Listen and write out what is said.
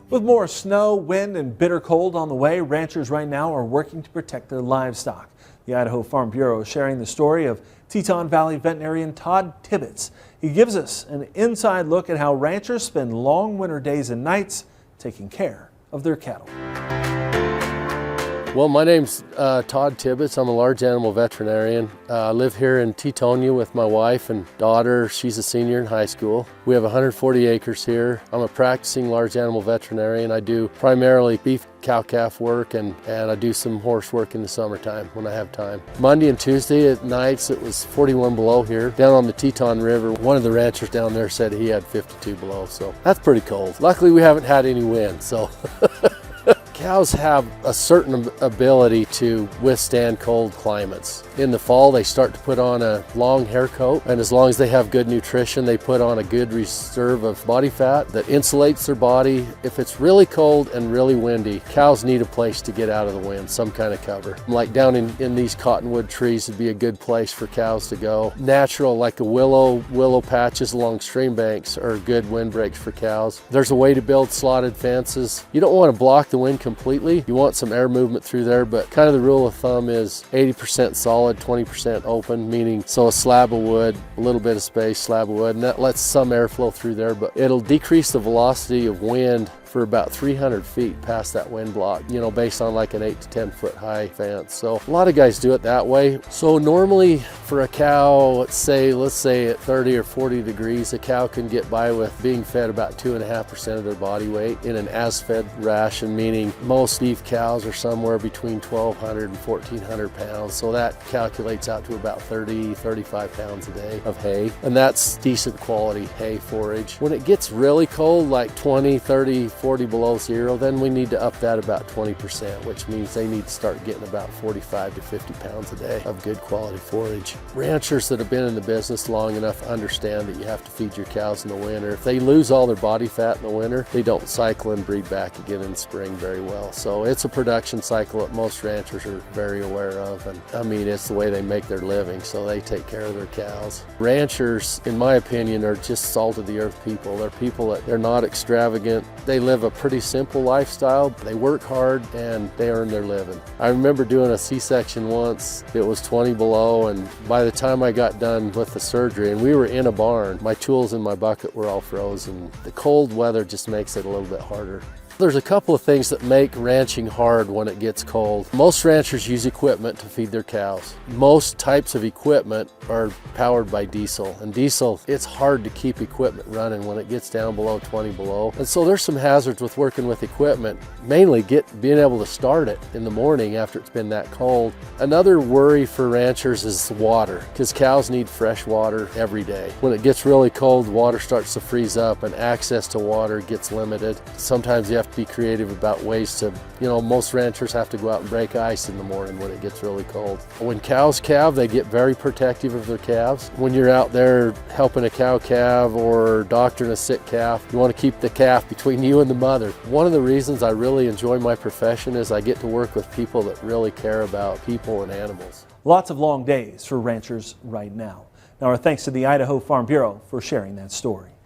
With more snow, wind, and bitter cold on the way, ranchers right now are working to protect their livestock. The Idaho Farm Bureau is sharing the story of Teton Valley veterinarian Todd Tibbetts. He gives us an inside look at how ranchers spend long winter days and nights taking care of their cattle. Well, my name's Todd Tibbetts. I'm a large animal veterinarian. I live here in Tetonia with my wife and daughter. She's a senior in high school. We have 140 acres here. I'm a practicing large animal veterinarian. I do primarily beef cow-calf work and I do some horse work in the summertime when I have time. Monday and Tuesday at nights it was 41 below here. Down on the Teton River, one of the ranchers down there said he had 52 below, so that's pretty cold. Luckily we haven't had any wind, so. Cows have a certain ability to withstand cold climates. In the fall, they start to put on a long hair coat, and as long as they have good nutrition, they put on a good reserve of body fat that insulates their body. If it's really cold and really windy, cows need a place to get out of the wind, some kind of cover. Like down in these cottonwood trees would be a good place for cows to go. Natural, like the willow patches along stream banks are good windbreaks for cows. There's a way to build slotted fences. You don't want to block the wind completely. You want some air movement through there, but kind of the rule of thumb is 80% solid, 20% open, meaning so a slab of wood, a little bit of space, slab of wood, and that lets some air flow through there, but it'll decrease the velocity of wind for about 300 feet past that wind block, you know, based on like an 8 to 10 foot high fence. So a lot of guys do it that way. So normally for a cow, let's say at 30 or 40 degrees, a cow can get by with being fed about 2.5% of their body weight in an as-fed ration, meaning most beef cows are somewhere between 1,200 and 1,400 pounds. So that calculates out to about 35 pounds a day of hay. And that's decent quality hay forage. When it gets really cold, like 20, 30, 40 below zero, then we need to up that about 20%, which means they need to start getting about 45 to 50 pounds a day of good quality forage. Ranchers that have been in the business long enough understand that you have to feed your cows in the winter. If they lose all their body fat in the winter, they don't cycle and breed back again in spring very well. So it's a production cycle that most ranchers are very aware of, and I mean, it's the way they make their living, so they take care of their cows. Ranchers, in my opinion, are just salt of the earth people. They're people that they're not extravagant. They live a pretty simple lifestyle. They work hard and they earn their living. I remember doing a C-section once. It was 20 below, and by the time I got done with the surgery, and we were in a barn, my tools in my bucket were all frozen. The cold weather just makes it a little bit harder. There's a couple of things that make ranching hard when it gets cold. Most ranchers use equipment to feed their cows. Most types of equipment are powered by diesel, and diesel, it's hard to keep equipment running when it gets down below 20 below. And so there's some hazards with working with equipment, mainly being able to start it in the morning after it's been that cold. Another worry for ranchers is water, because cows need fresh water every day. When it gets really cold, water starts to freeze up and access to water gets limited. Sometimes you have to be creative about ways to, you know, most ranchers have to go out and break ice in the morning when it gets really cold. When cows calve, they get very protective of their calves. When you're out there helping a cow calve or doctoring a sick calf, you want to keep the calf between you and the mother. One of the reasons I really enjoy my profession is I get to work with people that really care about people and animals. Lots of long days for ranchers right now. Now our thanks to the Idaho Farm Bureau for sharing that story.